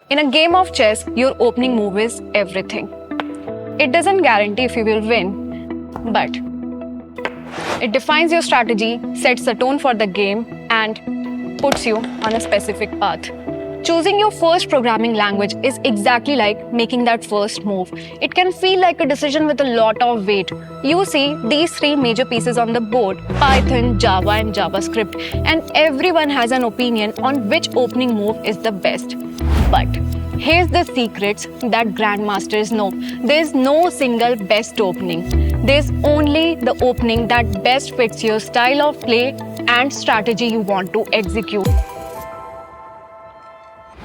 In a game of chess, your opening move is everything. It doesn't guarantee if you will win, but it defines your strategy, sets the tone for the game, and puts you on a specific path. Choosing your first programming language is exactly like making that first move. It can feel like a decision with a lot of weight. You see these three major pieces on the board: Python, Java, and JavaScript, and everyone has an opinion on which opening move is the best. But here's the secrets that grandmasters know. There's no single best opening. There's only the opening that best fits your style of play and strategy you want to execute.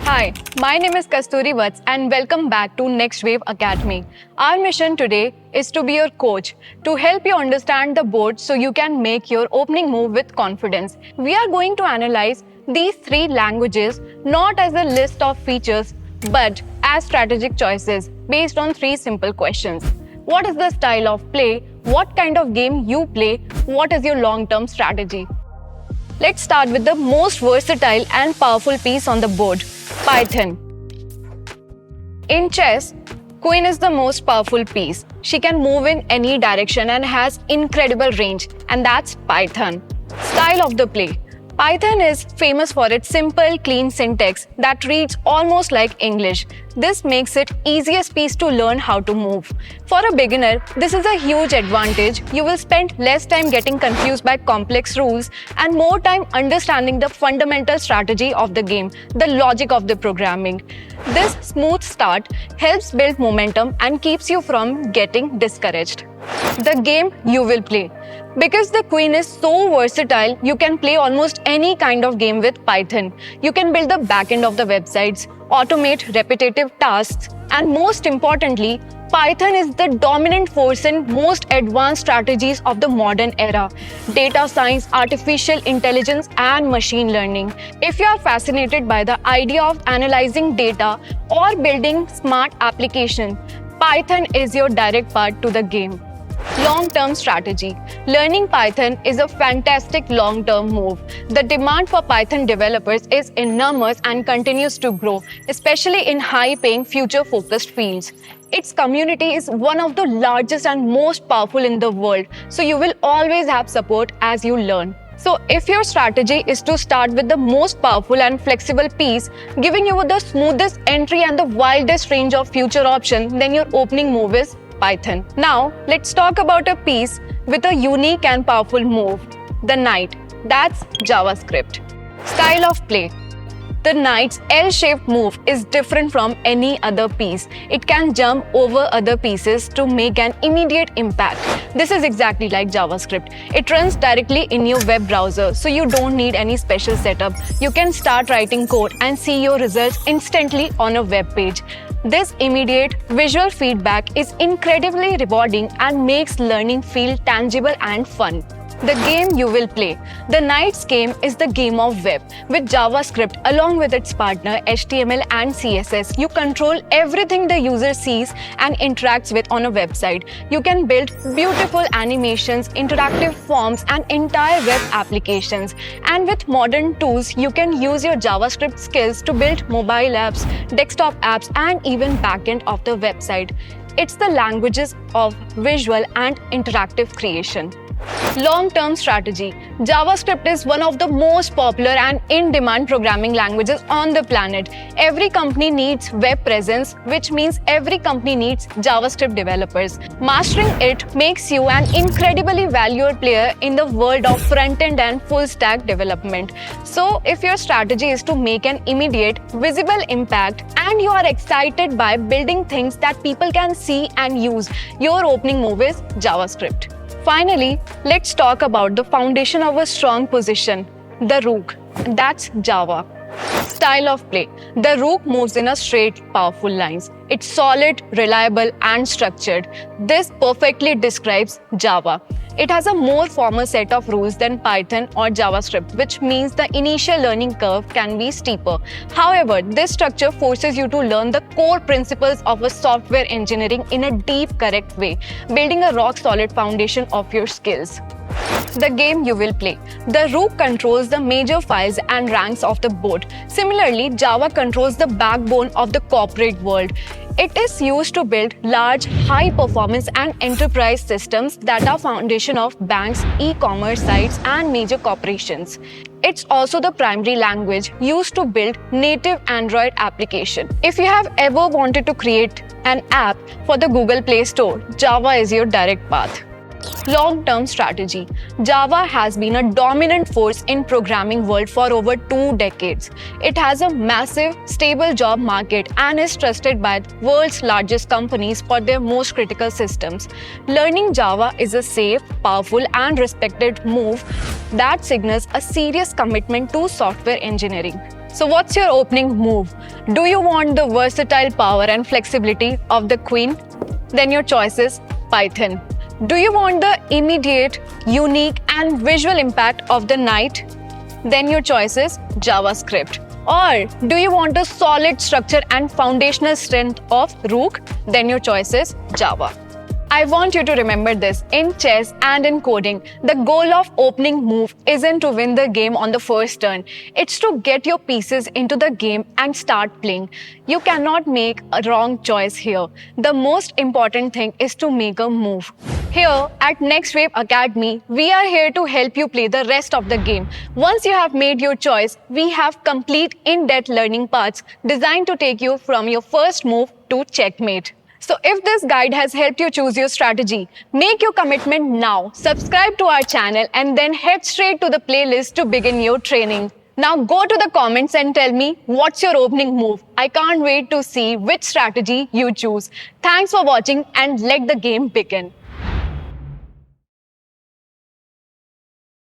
Hi, my name is Kasturi Vats and welcome back to Next Wave Academy. Our mission today is to be your coach, to help you understand the board so you can make your opening move with confidence. We are going to analyze these three languages not as a list of features but as strategic choices based on three simple questions. What is the style of play? What kind of game you play? What is your long-term strategy? Let's start with the most versatile and powerful piece on the board, Python. In chess, Queen is the most powerful piece. She can move in any direction and has incredible range, and that's Python. Style of the play. Python is famous for its simple, clean syntax that reads almost like English. This makes it easiest piece to learn how to move. For a beginner, this is a huge advantage. You will spend less time getting confused by complex rules and more time understanding the fundamental strategy of the game, the logic of the programming. This smooth start helps build momentum and keeps you from getting discouraged. The game you will play. Because the Queen is so versatile, you can play almost any kind of game with Python. You can build the backend of the websites, automate repetitive tasks, and most importantly, Python is the dominant force in most advanced strategies of the modern era: data science, artificial intelligence, and machine learning. If you are fascinated by the idea of analyzing data or building smart applications, Python is your direct path to the game. Long-term strategy. Learning Python is a fantastic long-term move. The demand for Python developers is enormous and continues to grow, especially in high-paying, future-focused fields. Its community is one of the largest and most powerful in the world, so you will always have support as you learn. So if your strategy is to start with the most powerful and flexible piece, giving you the smoothest entry and the wildest range of future options, then your opening move is Python. Now, let's talk about a piece with a unique and powerful move, the knight. That's JavaScript. Style of play. The knight's L-shaped move is different from any other piece. It can jump over other pieces to make an immediate impact. This is exactly like JavaScript. It runs directly in your web browser, so you don't need any special setup. You can start writing code and see your results instantly on a web page. This immediate visual feedback is incredibly rewarding and makes learning feel tangible and fun. The game you will play. The knight's game is the game of web. With JavaScript, along with its partner HTML and CSS, you control everything the user sees and interacts with on a website. You can build beautiful animations, interactive forms, and entire web applications. And with modern tools, you can use your JavaScript skills to build mobile apps, desktop apps, and even backend of the website. It's the languages of visual and interactive creation. Long-term strategy. JavaScript is one of the most popular and in-demand programming languages on the planet. Every company needs web presence, which means every company needs JavaScript developers. Mastering it makes you an incredibly valued player in the world of front-end and full-stack development. So, if your strategy is to make an immediate, visible impact and you are excited by building things that people can see and use, your opening move is JavaScript. Finally, let's talk about the foundation of a strong position, the rook. That's Java. Style of play. The rook moves in a straight, powerful lines. It's solid, reliable, and structured. This perfectly describes Java. It has a more formal set of rules than Python or JavaScript, which means the initial learning curve can be steeper. However, this structure forces you to learn the core principles of a software engineering in a deep, correct way, building a rock-solid foundation of your skills. The game you will play. The rook controls the major files and ranks of the board. Similarly, Java controls the backbone of the corporate world. It is used to build large, high-performance and enterprise systems that are foundation of banks, e-commerce sites, and major corporations. It's also the primary language used to build native Android application. If you have ever wanted to create an app for the Google Play Store, Java is your direct path. Long-term strategy. Java has been a dominant force in programming world for over 2 decades. It has a massive, stable job market and is trusted by the world's largest companies for their most critical systems. Learning Java is a safe, powerful, and respected move that signals a serious commitment to software engineering. So what's your opening move? Do you want the versatile power and flexibility of the Queen? Then your choice is Python. Do you want the immediate, unique, and visual impact of the knight? Then your choice is JavaScript. Or do you want a solid structure and foundational strength of rook? Then your choice is Java. I want you to remember this. In chess and in coding, the goal of opening move isn't to win the game on the first turn. It's to get your pieces into the game and start playing. You cannot make a wrong choice here. The most important thing is to make a move. Here at Next Wave Academy, we are here to help you play the rest of the game. Once you have made your choice, we have complete in-depth learning paths designed to take you from your first move to checkmate. So if this guide has helped you choose your strategy, make your commitment now. Subscribe to our channel and then head straight to the playlist to begin your training. Now go to the comments and tell me what's your opening move. I can't wait to see which strategy you choose. Thanks for watching and let the game begin.